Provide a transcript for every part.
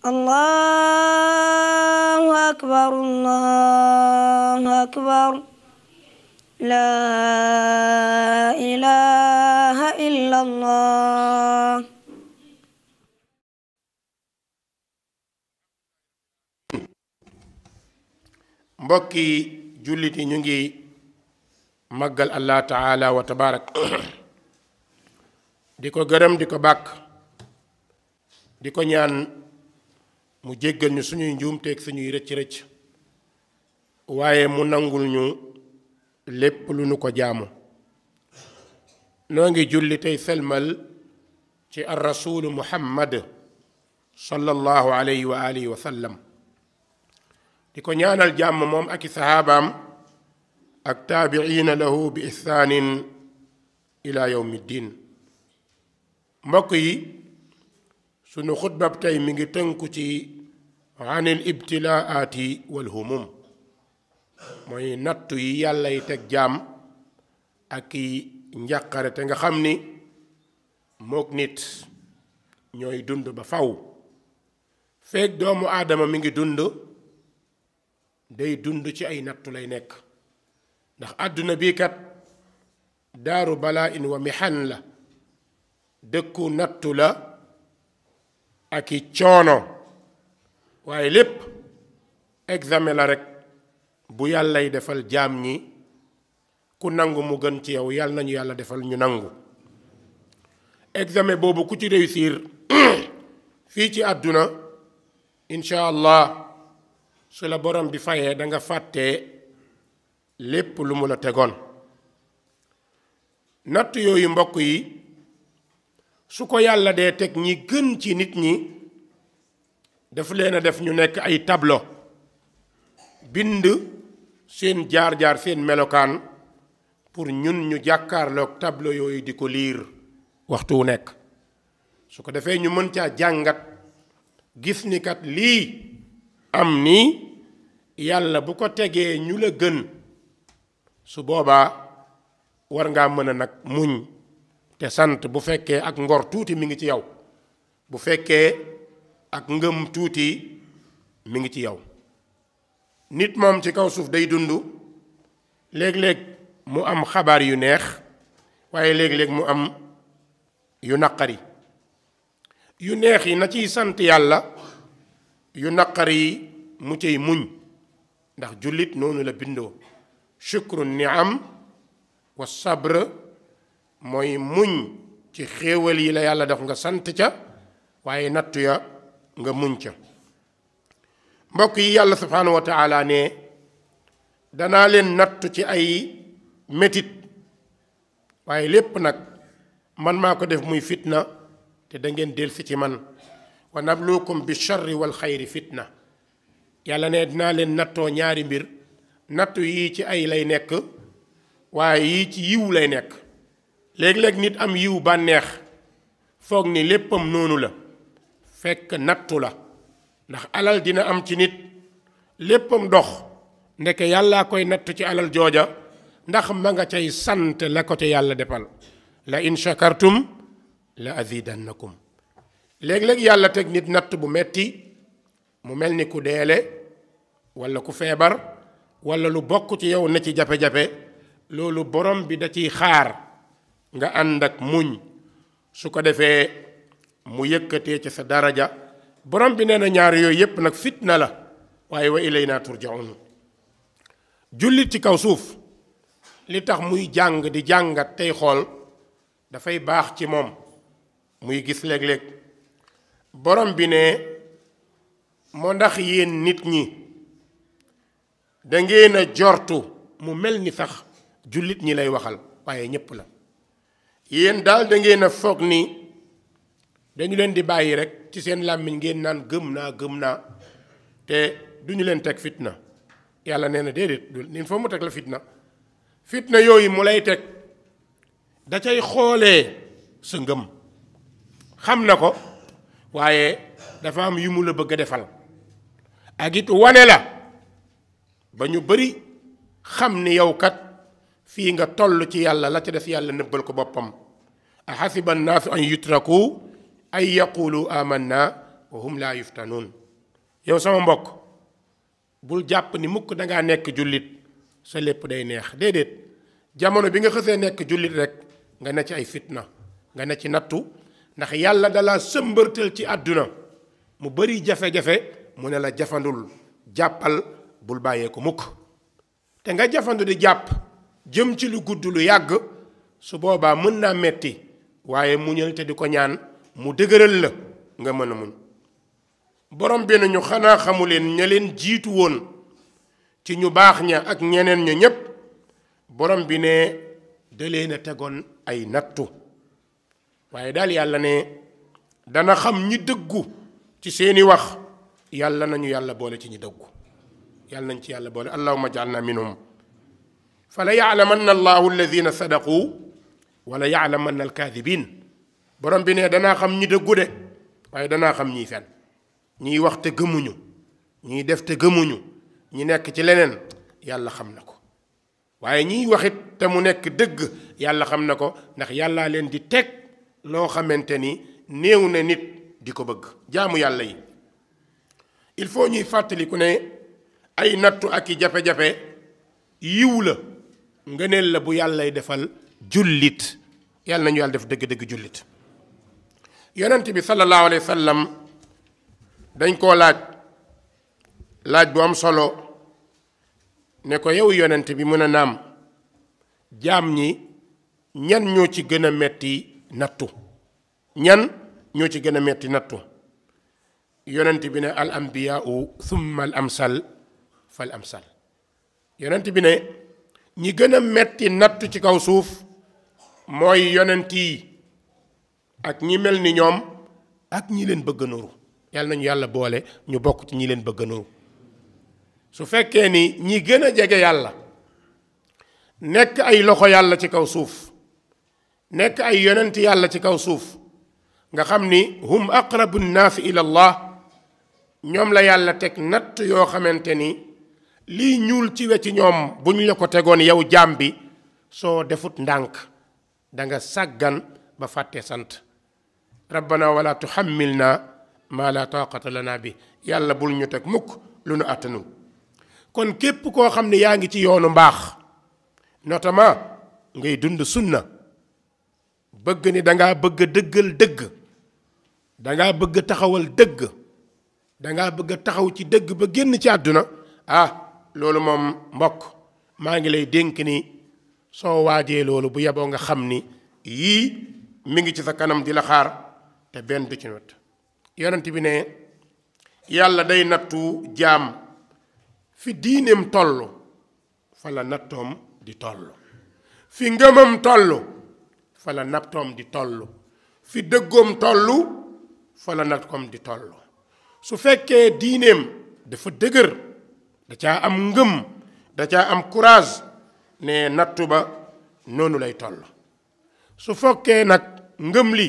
الله أكبر الله أكبر لا إله إلا الله. mbokki jullit yi ñu ngi màggal allah taala wa tabarak di ko gërëm di ko bàkk di ko ñaan mu jéggal ñu suñuy njuumteeg suñuy rëcc-rëcc waaye mu nangul ñu lépp lu nu ko jaamu. noo ngi julli tey selmal ci ar rasulu muhammad sallallahu alayhi wa alihi wa sallam di ko ñaanal jàmm moom ak i sahabaam ak taabiina lahu bi ihsaanin ila yawmi ddin. mbokk yi sunu xutbab tey mi ngi tënku ci anil ibtilaati wal humum, mooy nattu yi yàlla yi teg jaam ak i njàqare te nga xam ni mook nit ñooy dund ba faw. feek doomu aadama mi ngi dund day dund ci ay nattu lay nekk, ndax àdduna bii kat daaru balaa in wa mihan la, dëkku nattu la ak i coono, waaye lépp examen la rek bu yàllay defal jaam ñi. ku nangu mu gën ci yow, yàlla nañu yàlla defal ñu nangu. examen boobu ku ci réussir fii ci àdduna incha allah su la borom bi fayee da nga fàtte lépp lu mu la tegoon. natt yooyu mbokk yi su ko yàlla dee teg ñi gën ci nit ñi daf leen a def ñu nekk ay tableau, bind seen jaar-jaar seen melokaan pour ñun ñu jàkkaarloog tableau yooyu di ko liir waxtu wu nekk. su ko defee ñu mën caa jàngat gis ni kat lii am nii yàlla bu ko tegee ñu la gën, su boobaa war ngaa mën a nag muñ te sant bu fekkee ak ngor tuuti mi ngi ci yow, bu fekkee ak ngëm tuuti mi ngi ci yow. nit moom ci kaw suuf day dund, léeg-léeg mu am xabaar yu neex waaye léeg-léeg mu am yu naqari. yu neex yi na ciy sant yàlla, yu naqari yi mu ciy muñ, ndax jullit noonu la bindoo. shukru niam wa sabr mooy muñ ci xéewal yi la yàlla def nga sant ca, waaye nattu ya nga muñ ca. mbokk yi yàlla subhaanahu wa taala ne danaa leen nattu ci ay metit, waaye lépp nag man maa ko def muy fitna te da ngeen delsi ci man. wa nabluukum bi sharri wal xayri fitna. yàlla ne dinaa leen nattoo ñaari mbir, nattu yii ci ay lay nekk waaye yii ci yiw lay nekk. léeg-léeg nit am yiw bànneex foog ni léppam noonu la, fekk nattu la. ndax alal dina am ci nit léppam dox, ndeke yàllaa koy nattu ci alal jooja ndax ma nga cay sant la ko ca yàlla defal. la in shakartum la azidannakum. léeg-léeg yàlla teg nit natt bu metti mu mel ni ku deele walla ku feebar walla lu bokk ci yow ne ci jafe-jafe, loolu borom bi da ciy xaar nga ànd ak muñ, su ko defee mu yëkkatee ci sa daraja. borom bi nee na ñaar yooyu yépp nag fitna la, waaye wa ilayna turjaun. jullit ci kaw suuf li tax muy jàng di jàngat tey xool dafay baax ci moom muy gis léeg-léeg borom bi ne moo ndax yéen nit ñi dangeen a jortu, mu mel ni sax jullit ñi lay waxal waaye ñépp la. yéen daal dangeen a foog ni dañu leen di bàyyi rek ci seen làmmiñ ngeen naan gëm naa te duñu leen teg fitna. yàlla nee na déedéet il faut mu teg la fitna. fitna yooyu mu lay teg da cay xoolee sa ngëm, xam na ko waaye dafa am yu mu la bëgg a defal, ak it wane la ba ñu bari xam ni yow kat fii nga toll ci yàlla, la ca def yàlla nëbbal ko boppam. ahasiba annaasu an yutraku ay yaqulu amanna wa hum laa yuftanuun. yow sama mbokk bul jàpp ni mukk dangaa nekk jullit sa lépp day neex déedéet. jamono bi nga xësee nekk jullit rek nga ne ci ay fitna nga ne ci nattu ndax yàlla dala sëmbërtal ci àdduna mu bari jafe-jafe mu ne la jafandul jàppal bul bàyyee ko mukk. te nga jafandu di jàpp jëm ci lu gudd lu yàgg su boobaa mën naa metti waaye muñal te di ko ñaan mu dëgëral la nga mën a muñ. borom bi nañu xanaa xamu leen ña leen jiitu woon ci ñu baax ña ak ñeneen ña ñépp borom bi ne da leen a tegoon ay nattu waaye daal yàlla ne dana xam ñi dëggu ci seeni wax yàlla nañu yàlla boole ci ñi dëggu yàlla nañ ci yàlla boole allahumma ja'alna minhum fala ya'lamanna allahu alladhina sadaqu wala ya'lamanna alkaadibin borom bi ne danaa xam ñi dëggu de waaye danaa xam ñiy fen ñiy wax te gëmuñu ñiy def te gëmuñu ñi nekk ci leneen yàlla xam na ko waaye ñiy waxit te mu nekk dëgg yàlla xam na ko ndax yàllaa leen di teg loo xamante ni néew na nit di ko bëgg. jaamu yàlla yi il faut ñuy fàttaliku ne ay nattu ak i jafe-jafe yiw la ngëneel la bu yàllay defal jullit yàlla nañu yàlla def dëgg-dëgg jullit. yonent bi sallallahu alayhi wa sallam dañ koo laaj bu am solo ne ko yow yonent bi mën a naam jaam ñi ñan ñoo ci gën a metti nattu ñan ñoo ci gën a metti nattu yonent bi ne al anbiyaau thumma al amsal fal amsal yonent bi ne ñi gën a metti nattu ci kaw suuf mooy yonent yi ak ñi mel ni ñoom ak ñi leen bëgg a nuru yàlla nañu yàlla boole ñu bokk ci ñi leen bëgg a nuru su fekkee ni ñi gën a jege yàlla nekk ay loxo yàlla ci kaw suuf nekk ay yonent yàlla ci kaw suuf nga xam ni hum aqrabu nnaasi ila allah ñoom la yàlla teg natt yoo xamante ni lii ñuul ci we ci ñoom bu ñu la ko tegoon yow jaam bi soo defut ndànk da nga sàggan ba fàtte sant rabbana wala tuhammilna ma la taqata lana bi yàlla bul ñu teg mukk lu nu àttanul. kon képp koo xam ne yaa ngi ci yoonu mbaax notamment ngay dund sunna bëgg ni dangaa bëgg a dëggal dëgg dangaa bëgg a taxawal dëgg dangaa bëgg a taxaw ci dëgg ba génn ci àdduna loolu moom mbokk maa ngi lay dénk ni soo waajee loolu bu yeboo nga xam ni yii mi ngi ci sa kanam di la xaar te benn du ci wet. yonent bi ne yàlla day nattu jaam fi diineem toll fa la nattoom di toll fi ngëmam toll fa la nattoom di toll fi dëggoom toll fa la nattoom di toll su fekkee diineem dafa dëgër da caa am ngëm da caa am courage ne nattu ba noonu lay toll su fekkee nag ngëm li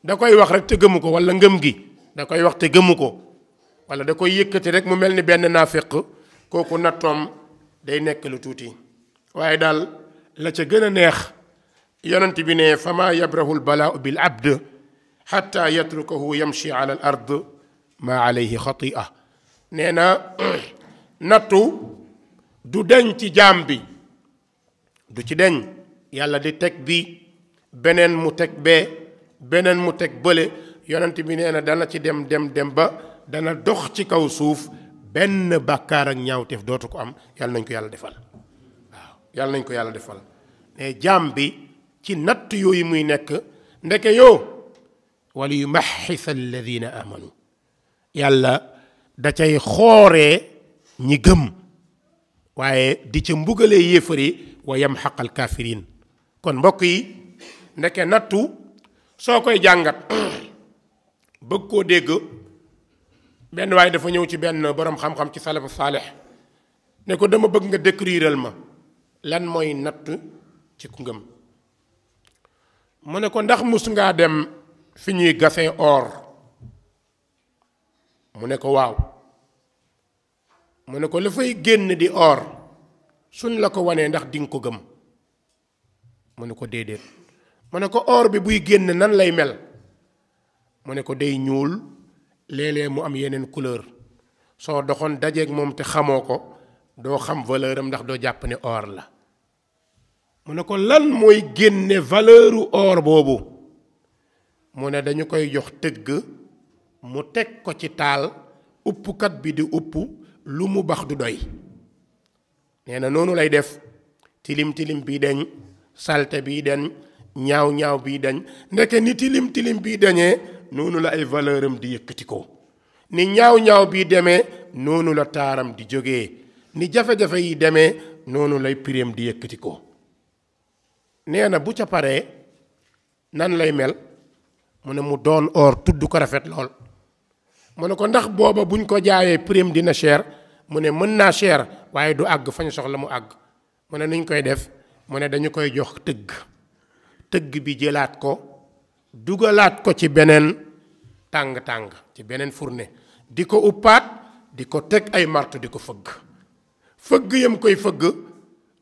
da koy wax rek te gëmu ko wala ngëm gi da koy wax te gëmu ko wala da koy yëkkati rek mu mel ni benn naafiq kooku nattoom day nekk lu tuuti waaye daal la ca gën a neex yonent bi ne fama yabrahu lbalaau bil abd xatta yatrukahu yamshi ala al ard ma alayhi xatia nee na nattu du deñ ci jaam bi du ci deñ yàlla di teg bi beneen mu teg bee beneen mu teg bële yonent bi nee na dana ci dem ba dana dox ci kaw suuf benn bàkkaar ak ñaawteef dootu ko am yàlla nañ ko yàlla defal waaw yàlla nañ ko yàlla defal ne jaam bi ci natt yooyu muy nekk ndeke yoo wala yumaxis alladina amanu yàlla da cay xooree ñi gëm waaye di ca mbugalee yéefari wa yamxaq al kaafiriin kon mbokk yi ndeke nattu soo koy jàngat bëgg koo dégg benn waaye dafa ñëw ci benn borom xam-xam ci salafu saalix ne ko dama bëgg nga décriral ma lan mooy nattu ci ku ngëm mu ne ko ndax mus ngaa dem fi ñuy gasee or mu ne ko waaw mu ne ko la fay génn di or suñ la ko wanee ndax dinga ko gëm mu ne ko déedéet mu ne ko or bi buy génn nan lay mel mu ne ko day ñuul léeg-léeg mu am yeneen couleur soo doxoon dajeeg moom te xamoo ko doo xam valeur am ndax doo jàpp ne or la mu ne ko lan mooy génne valeuru or boobu mu ne dañu koy jox tëgg mu teg ko ci taal uppkat bi di upp lu mu bax du doy nee na noonu lay def tilim tilim bii dañ salte bii dañ ñaaw ñaaw bii dañ ndeke ni tilim tilim bii dañee noonu la ay valeur am di yëkkati ko ni ñaaw ñaaw bii demee noonu la taaram di jógee ni jafe-jafe yi demee noonu lay pireem di yëkkati ko nee na bu ca paree nan lay mel mu ne mu doon or tudd ko rafet lool mu ne ko ndax booba buñ ko jaayee prime dina cher mu ne mën naa cher waaye du àgg fañ soxla mu àgg mu ne nuñ koy def mu ne dañu koy jox tëgg bi jëlaat ko dugalaat ko ci beneen tàng-tàng ci beneen fourne di ko uppaat di ko teg ay marto di ko fëgg yam koy fëgg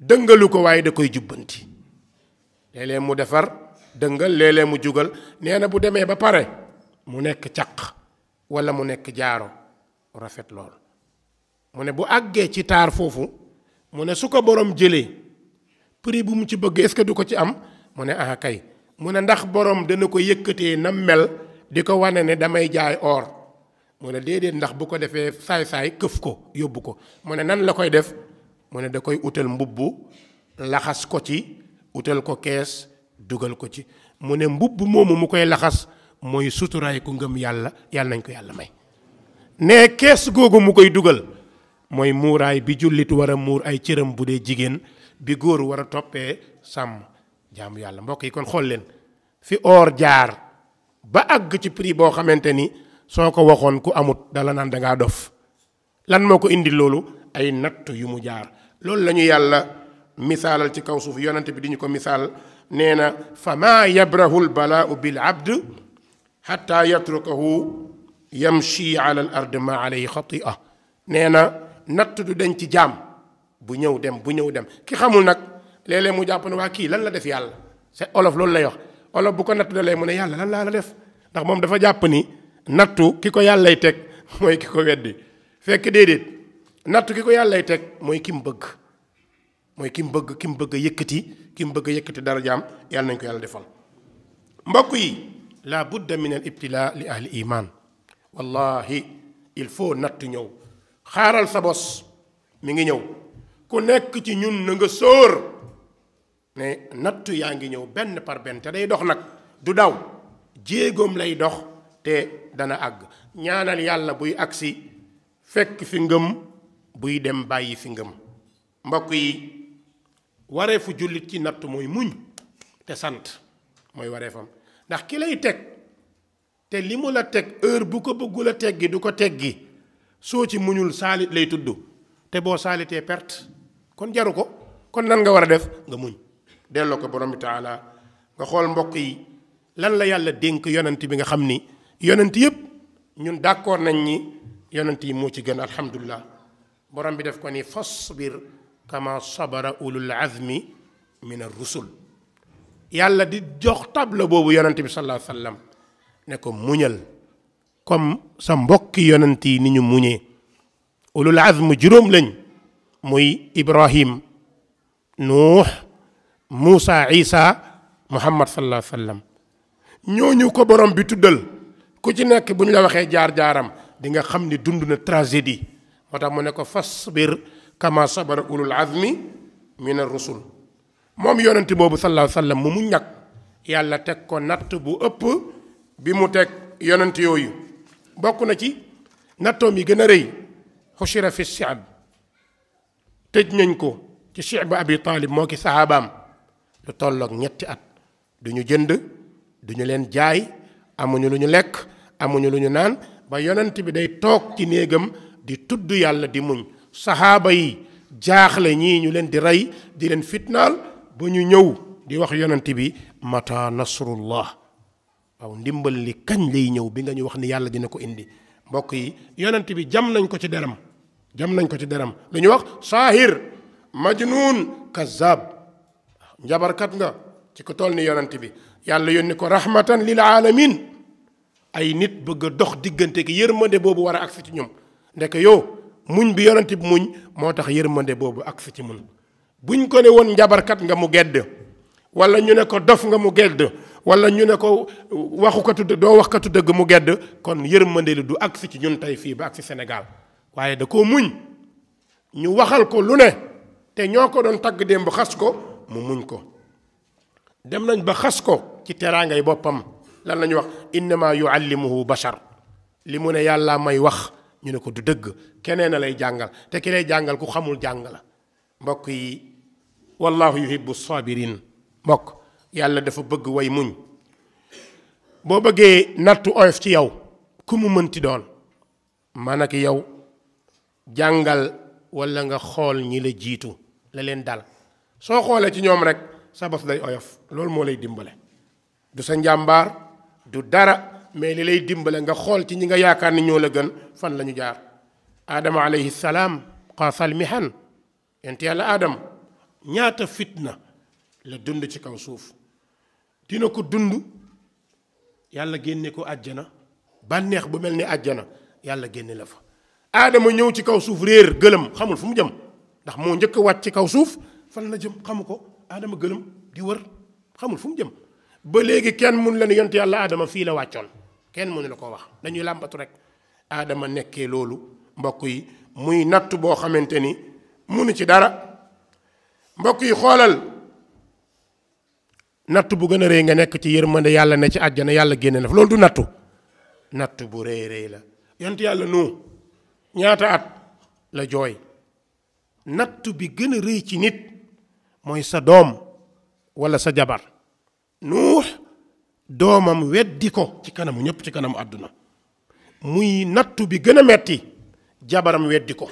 dëngalu ko waaye da koy jubbanti léeg-léeg mu defar dëngal léeg-léeg mu jugal nee na bu demee ba pare mu nekk caq wala mu nekk jaaro rafet lool mu ne bu àggee ci taar foofu mu ne su ko borom jëlee prix bu mu ci bëgg est-ce que du ko ci am mu ne ah kay mu ne ndax borom dana ko yëkkatee na mel di ko wane ne damay jaay or mu ne déedéet ndax bu ko defee saay-saay këf ko yóbbu ko mu ne nan la koy def mu ne da koy utal mbubbu laxas ko ci utal ko kees dugal ko ci mu ne mbubb moomu mu koy laxas mooy suturaay ku ngëm yàlla nañ ko yàlla may ne kees googu mu koy dugal mooy muuraay bi jullit war a muur ay cëram bu dee jigéen bi góor war a toppee sàmm jaamu yàlla mbokk yi kon xool leen fi or jaar ba àgg ci prix boo xamante ni soo ko waxoon ku amut dala naan dangaa dof lan moo ko indi loolu ay natt yu mu jaar loolu la ñu yàlla misaalal ci kaw suuf yonante bi di ñu ko misaal nee na fa maa yabrahu lbalaau bil abd xatta yatrukahu yamshi ala al ard ma alayhi xatia nee na natt du dañ ci jaam bu ñëw dem ki xamul nag léeg-léeg mu jàpp ne waa kii lan la def yàlla c'est olof loolu lay wax olof bu ko natt da lay mu ne yàlla lan laa la def ndax moom dafa jàpp ni nattu ki ko yàllay teg mooy ki ko weddi fekk déedéet nattu ki ko yàllay teg mooy ki mu bëgg ki mu bëgg a yëkkati darajaam yàlla nañ ko yàlla defal mbokk yi la budda min al ibtila li ahli iman wallahi il faut nattu ñëw xaaral sa bos mi ngi ñëw ku nekk ci ñun na nga sóor ne nattu yaa ngi ñëw benn par benn te day dox nag du daw jéegoom lay dox te dana àgg ñaanal yàlla buy agsi fekk fi ngëm buy dem bàyyi fi ngëm mbokk yi wareefu jullit ci nattu mooy muñ te sant mooy wareefam ndax ki lay teg te li mu la teg heure bu ko bëggul a teggi du ko teggi soo ci muñul saalit lay tudd te boo saalitee perte kon jaru ko kon nan nga war a def nga muñ delloo ko borom bi taala nga xool mbokk yi lan la yàlla dénk yonent bi nga xam ni yonent yëpp ñun d'accord nañ ni yonent yi moo ci gën alhamdulilah borom bi def ko ni fasbir kama sabara ulul azmi min ar-rusul yàlla di jox table boobu yonent bi sallallahu alayhi wasallam ne ko muñal comme sa mbokki yonent yi ni ñu muñee ulul azm juróom lañ muy Ibrahim Nuux Muusa Isa Muhammad sallallahu alayhi wasallam ñooñu ko borom bi tuddal ku ci nekk bu ñu la waxee jaar-jaaram di nga xam ni dund na tragédie moo tax mu ne ko fasbir kama sabara ulul azmi min ar-rusul moom yonent boobu sallallahu alayhi wasallam mu muñ nag yàlla teg ko natt bu ëpp bi mu teg yonent yooyu bokk na ci nattoom yi gën a rëy xushira fi shi'b tëj nañ ko ci shi'b Abi Talib moo ki sahabaam lu tolloog 3 at duñu jënd duñu leen jaay amuñu lu ñu lekk amuñu lu ñu naan ba yonent bi day toog ci néegam di tudd yàlla di muñ sahaaba yi jaaxle ñii ñu leen di rey di leen fitnaal ba ñu ñëw di wax yonent bi mata nasrullah waaw ndimbal li kañ lay ñëw bi nga ñu wax ni yàlla dina ko indi mbokk yi yonent bi jam nañ ko ci deram lu ñu wax saahir majnun kazzab njabarkat nga ci ko toll ni yonent bi yàlla yónni ko rahmatan lil alamin ay nit bëgg a dox diggante gi yërmande boobu war a agsi ci ñoom ndeke yow muñ bi yonent bi muñ moo tax yërmande boobu agsi ci mun buñ ko ne woon njabarkat nga mu gedd wala ñu ne ko dof nga mu gedd wala ñu ne ko waxukatu doo waxkatu dëgg mu gedd kon yërmande li du agsi ci ñun tey fii ba agsi Sénégal waaye da koo muñ ñu waxal ko lu ne te ñoo ko doon tagg démb xas ko mu muñ ko dem nañ ba xas ko ci teraangay boppam lan la ñuy wax innama yuallimuhu bashar li mu ne yàlla may wax ñu ne ko du dëgg keneen a lay jàngal te ki lay jàngal ku xamul jàng la mbokk yi wallahu yuhibbu sabirin mbokk yàlla dafa bëgg way muñ boo bëggee nattu oyof ci yow ku mu mënti doon man ak yow jàngal wala nga xool ñi la jiitu la leen dal soo xoolee ci ñoom rek sa bos day oyof loolu moo lay dimbale du sa njàmbaar du dara mais li lay dimbale nga xool ci ñi nga yaakaar ni ñoo la gën fan la ñu jaar aadama alayhi salaam qaasal mihan yent yàlla aadam ñaata fitna la dund ci kaw suuf dina ko dund yàlla génne ko àjjana bànneex bu mel ni àjjana yàlla génne la fa aadama ñëw ci kaw suuf réer gëlëm xamul fu mu jëm ndax moo njëkk a wàcc ci kaw suuf fan la jëm xamu ko aadama gëlëm di wër xamul fu mu jëm ba léegi kenn mun la ni yonte yàlla aadama fii la wàccoon kenn mënu la ko wax dañuy làmbatu rek aadama nekkee loolu mbokk yi muy natt boo xamante ni munu ci dara mbokk yi xoolal natt bu gën a rëy nga nekk ci yërmande yàlla ne ci àjjana yàlla génne la fa loolu du nattu bu rëy rëy la yonte yàlla nu ñaata at la jooy natt bi gën a rëy ci nit mooy sa doom wala sa jabar nuux doomam weddi ko ci kanamu ñëpp ci kanamu àdduna muy nattu bi gën a metti jabaram weddi ko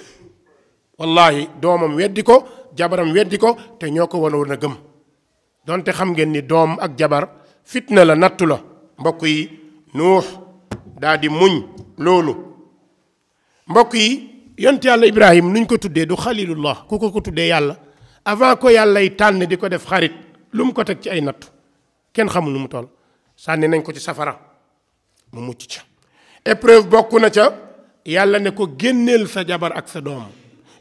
wallahi doomam weddi ko jabaram weddi ko te ñoo ko wanoon a gëm donte xam ngeen ni doom ak jabar fitna la nattu la mbokk yi nuux daa di muñ loolu mbokk yi yonent yàlla ibrahim nuñ ko tuddee du xalilullah ku ko tuddee yàlla avant ko yàllay tànn di ko def xarit lu mu ko teg ci ay nattu kenn xamul nu mu toll sànni nañ ko ci safara mu mucc ca épreuve bokk na ca yàlla ne ko génneel sa jabar ak sa doom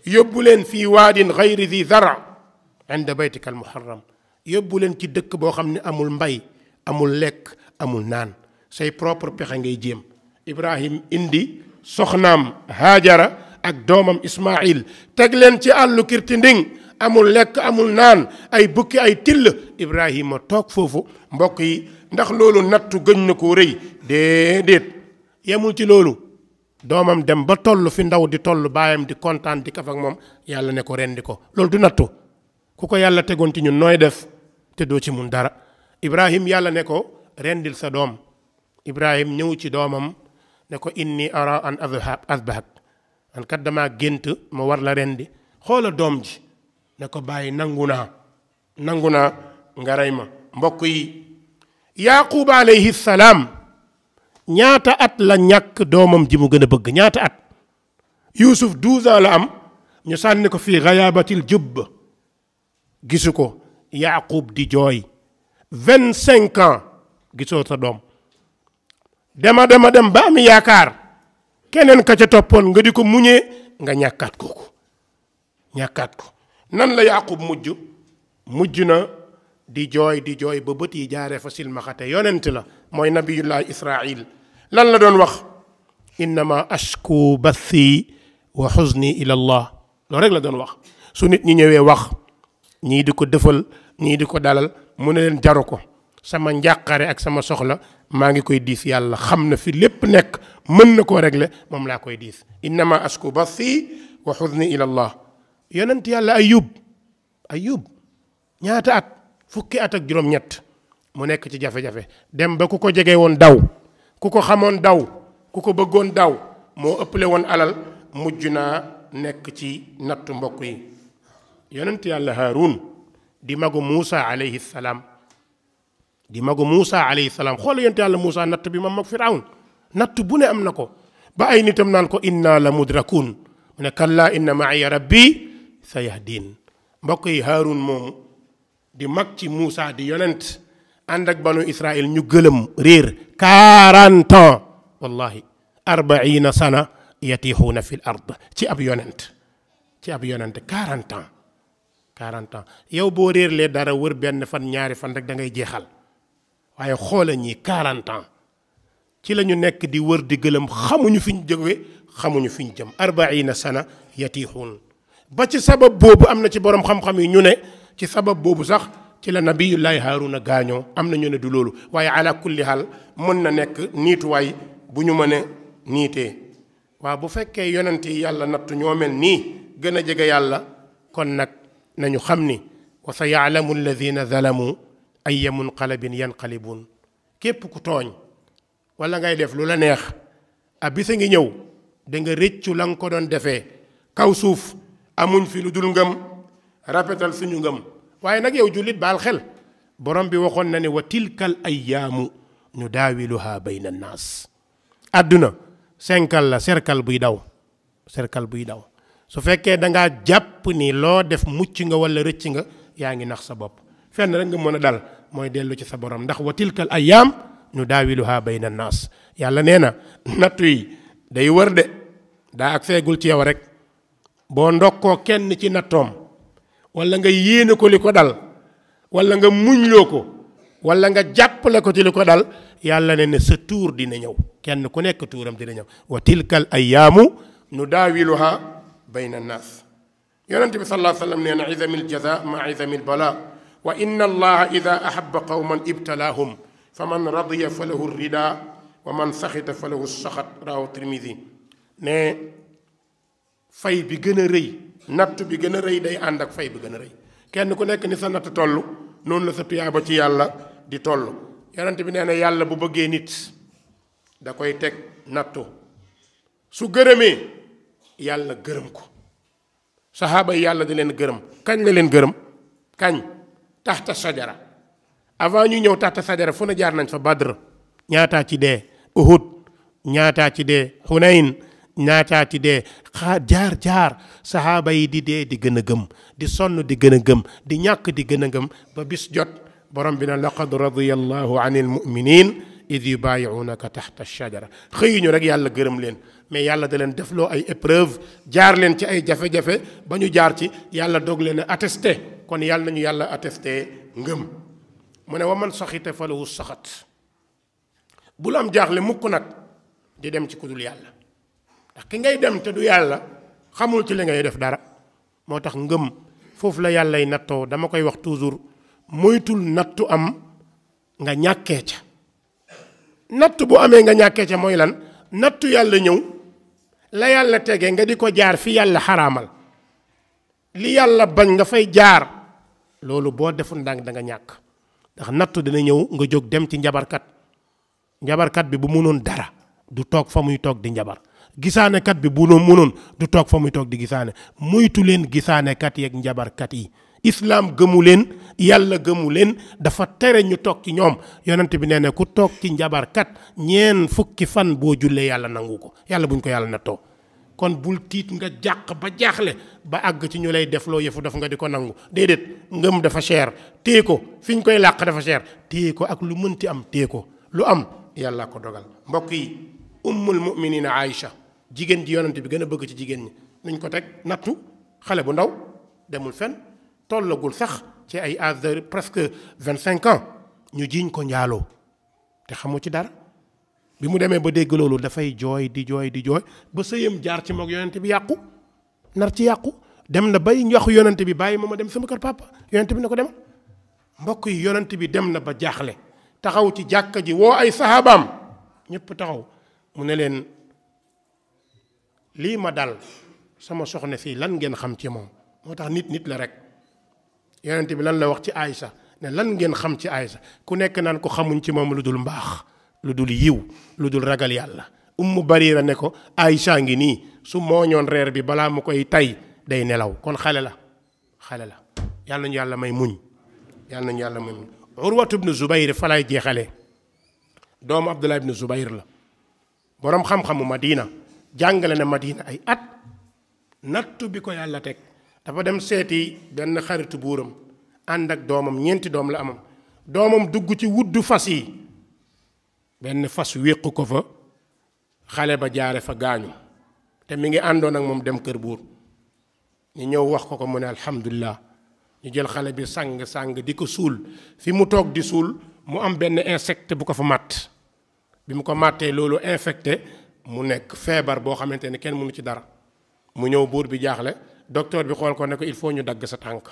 yóbbu leen fii waadin gayri di zara inda baytika al muharram yóbbu leen ci dëkk boo xam ne amul mbay amul lekk amul naan say propre pexe ngay jéem ibrahim indi soxnaam haajara ak doomam ismail teg leen ci àllu kirtinding amul lekk amul naan ay bukki ay till ibrahima toog foofu mbokk yi ndax loolu nattu gëñ na koo rëy déedéet yemul ci loolu doomam dem ba toll fi ndaw di toll baayam di kontaan di kaf ak moom yàlla ne ko rendi ko loolu du nattu ku ko yàlla tegoon ci ñun nooy def te doo ci mun dara ibrahim yàlla ne ko rendil sa doom ibrahim ñëw ci doomam ne ko inni ara an azbahak an kat dama gént ma war la rendi xoola doom ji ne ko bàyyi nangu naa nga rey ma mbokk yi yaqub alayhi salaam ñaata at la ñàkk doomam ji mu gën a bëgg ñaata at yusuf 12 ans la am ñu sànni ko fii ghayabatil jubb gisu ko yaqub di jooy 25 ans gisoo sa doom dem ba am yaakaar keneen ka ca toppoon nga di ko muñee nga ñàkkaat ko nan la yaqub mujj na di jooy ba bët yi jaaree fa silmaxate yonent la mooy nabiyullah israil lan la doon wax innama ashku bathi wa xuzni ila allah loolu rek la doon wax su nit ñi ñëwee wax ñii di ko dëfal ñii di ko dalal mu ne leen jaru ko sama njàqare ak sama soxla maa ngi koy diis yàlla xam na fi lépp nekk mën na koo régler moom laa koy diis innama ashku bathi wa xuzni ila allah yonent yàlla ayub ñaata at fukki at ak juróom-ñett mu nekk ci jafe-jafe dem ba ku ko jege woon daw ku ko xamoon daw ku ko bëggoon daw moo ëppale woon alal mujj naa nekk ci nattu mbokk yi yonent yàlla Haarun di magu Muusa alayhi salaam xool yonent yàlla Muusa natt bi mam mag Firawun natt bu ne am na ko ba ay nitam naan ko inna la mudrakun mu ne kalla inna ma'iya rabbi sayahdin mbokk yi Haarun moomu di mag ci Muusa di yonent ànd ak banu Israël ñu gëlëm réer 40 ans wallahi 40 sana yatiixuuna fi l ard ci ab yonent 40 ans 40 ans yow boo réerlee dara wër benn fan ñaari fan rek da ngay jeexal waaye xoola ñi 40 ans ci la ñu nekk di wër di gëlëm xamuñu fi ñu jóge xamuñu fi ñu jëm 40 sana yatiixuun ba ci sabab boobu am na ci borom xam-xam yi ñu ne ci sabab boobu sax ci la nabiyullahi Haaruna gaañoo am na ñu ne du loolu waaye ala kulli haal mën na nekk niituwaay bu ñu mën a niitee waaw bu fekkee yonent yi yàlla nattu ñoo mel nii gën a jege yàlla kon nag nañu xam ni wa sa yaalamu alladina zalamu ayya munqalabin yanqalibun képp ku tooñ wala ngay def lu la neex a bisa ngi ñëw da nga rëccu la nga ko doon defee kaw suuf amuñ fi lu dul ngëm rapetal suñu ngëm waaye nag yow jullit baal xel borom bi waxoon na ne wa tilkal ayyaamu nu daawiluha bayna annaas àdduna senkal la cercle buy daw su fekkee dangaa jàpp ni loo def mucc nga wala rëcc nga yaa ngi nax sa bopp fenn rek nga mën a dal mooy dellu ci sa borom ndax wa tilkal ayyaam nu daawiluha bayna annaas yàlla nee na nattu yi day wër de daa ak seegul ci yow rek boo ndokkoo kenn ci nattoom wala nga yéene ko li ko dal wala nga muñloo ko wala nga jàppale ko ci li ko dal yàlla ne sa tuur dina ñëw kenn ku nekk tuuram dina ñëw wa tilkal ayyaamu nu daawiluha bayna annaas yonente bi sallallahu alayhi wa sallam nee na izamil jaza ma izamil bala wa inna allaha ida ahabba qawman ibtalaahum fa man radiya fa lahu rida wa man saxita fa lahu saxat rawahu Tirmidi ne fay bi gën a rëy natt bi gën a rëy day ànd ak fay bi gën a rëy kenn ku nekk ni sa natt toll noonu la sa tuyaaba ci yàlla di toll yonent bi nee na yàlla bu bëggee nit da koy teg nattu su gërëmee yàlla gërëm ko saxaaba yi yàlla di leen gërëm kañ la leen gërëm kañ taxta sajara avant ñu ñëw taxta sajara fu na jaar nañ fa Badr ñaataa ci dee Uhud ñaataa ci dee Hunayn ñaataa ci dee jaar saxaaba yi di dee di gën a gëm di sonn di gën a gëm di ñàkk di gën a gëm ba bis jot borom bi na laqad radiyallahu anil mu'minin id yubayi'unaka taxta shajara xëyuñu rek yàlla gërëm leen mais yàlla da leen defloo ay épreuve jaar leen ci ay jafe-jafe ba ñu jaar ci yàlla doog leen a attesté kon yàlla nañu yàlla attesté ngëm mu ne wa man saxita fa lahu saxat bul am jaaxle mukk nag di dem ci ku dul yàlla ndax ki ngay dem te du yàlla xamul ci li ngay def dara moo tax ngëm foofu la yàllay nattoo dama koy wax toujours moytul nattu am nga ñàkkee ca nattu bu amee nga ñàkkee ca mooy lan nattu yàlla ñëw la yàlla tege nga di ko jaar fi yàlla xaraamal li yàlla bañ nga fay jaar loolu boo deful ndànk da nga ñàkk ndax nattu dina ñëw nga jóg dem ci njabarkat bi bu mënoon dara du toog fa muy toog di njabar gisaanekat bi bu mënoon du toog fa muy toog di gisaane moytu leen gisaanekat yeeg njabarkat yi islaam gëmu leen yàlla gëmu leen dafa tere ñu toog ci ñoom yonent bi nee na ku toog ci njabarkat ñeen fukki fan boo jullee yàlla nangu ko yàlla buñ ko yàlla nattoo kon bul tiit nga jàq ba jaaxle ba àgg ci ñu lay defloo yëfu daf nga di ko nangu déedéet ngëm dafa cher téye ko fi ñu koy làq dafa cher téye ko ak lu mënti am téye ko lu am yàlla ko dogal mbokk yi ummul muminina Aïcha jigéen ji yonent bi gën a bëgg ci jigéen ñi nuñ ko teg nattu xale bu ndaw demul fenn tollagul sax ci ay âge de presque 25 ans ñu jiiñ ko njaaloo te xamu ci dara bi mu demee ba dégg loolu dafay jooy di jooy ba sëyam jaar ci moog yonent bi yàqu nar ci yàqu dem na bay waxu yonent bi bàyyi ma dem sama kër papa yonent bi ne ko demal mbokk yi yonent bi dem na ba jaaxle taxaw ci jàkka ji woo ay sahabaam ñëpp taxaw mu ne leen lii ma dal sama soxna fii lan ngeen xam ci moom moo tax nit la rek yonent bi lan la wax ci Aïcha ne lan ngeen xam ci Aïcha ku nekk naan ko xamuñ ci moom lu dul mbaax lu dul yiw lu dul ragal yàlla Ummu Barira ne ko Aïcha ngi nii su mooñoon reer bi balaa mu koy tay day nelaw kon xale la yàlla nañu yàlla may muñ Urwatu ibnu Zubayr fa lay jeexalee doomu Abdullah ibnu Zubayr la boroom xam-xamu Madina jàngale na Madina ay at nattu bi ko yàlla teg dafa dem seeti benn xaritu buuram ànd ak doomam ñeenti doom la amam doomam dugg ci wuddu fas yi benn fas wéq ko fa xale ba jaare fa gaañu te mi ngi àndoon ak moom dem kër buur ñu ñëw wax ko mu ne alhamdulilah ñu jël xale bi sang di ko suul fi mu toog di suul mu am benn insecte bu ko fa màtt bi mu ko màttee loolu infecté mu nekk feebar boo xamante ne kenn mënu ci dara mu ñëw buur bi jaaxle docteur bi xool ko ne ko il faut ñu dagg sa tànk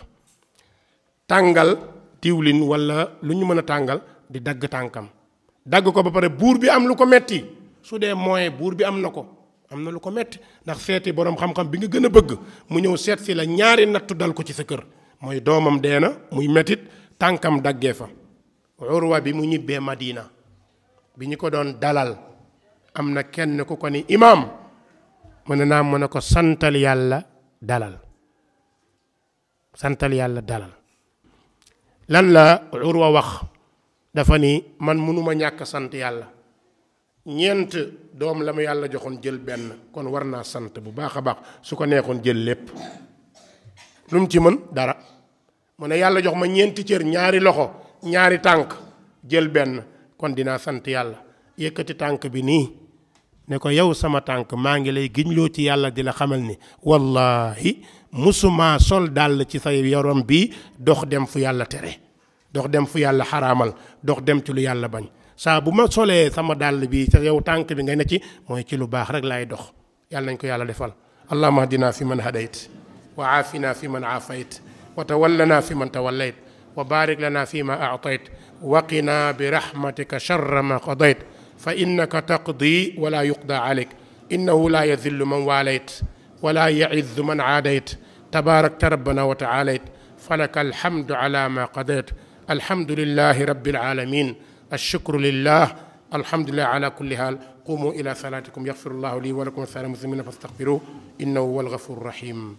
tàngal diwlin wala lu ñu mën a tàngal di dagg tànkam dagg ko ba pare buur bi am lu ko metti su dee moyen buur bi am na ko am na lu ko metti ndax seeti boroom xam-xam bi nga gën a bëgg mu ñëw seet si la ñaari nattu dal ko ci sa kër mooy doomam dee na muy mettit tànkam daggee fa Urwa bi mu ñibbee Madina bi ñu ko doon dalal am na kenn ku ko ni imaam mu ne naa mën a ko santal yàlla dalal santal yàlla dalal lan la Urwa wax dafa ni man mënuma ñàkk sant yàlla ñeent doom la ma yàlla joxoon jël benn kon war naa sant bu baax a baax su ko neexoon jël lépp lu mu ci mën dara mu ne yàlla jox ma ñeenti cër ñaari loxo ñaari tànk jël benn kon dinaa sant yàlla yëkkati tànk bi nii ne ko yow sama tànk maa ngi lay giñloo ci yàlla di la xamal ni wallahi musuma sol dàll ci sa yaram bi dox dem fu yàlla tere dox dem fu yàlla xaraamal dox dem ci lu yàlla bañ saa bu ma solee sama dàll bi sa yow tànk bi nga ne ci mooy ci lu baax rek laay dox yàlla nañ ko yàlla defal allahumma hadina fi man hadayt wa aafina fi man aafayt wa tawallana fi man tawallayt wa barik lana fi ma aatayt wa qina bi rahmatika sharra ma qadayt fa innaka taqdi wala yuqda alayk innahu la yadhillu man walayt wala yaizzu man aadayt tabarakta rabbana wa taalayt falaka alhamdu ala ma qadayt alhamdulillahi rabbil alamin الشكر لله الحمد لله على كل حال قوموا إلى صلاتكم يغفر الله لي ولكم ولسائر المسلمين فاستغفروه إنه هو الغفور الرحيم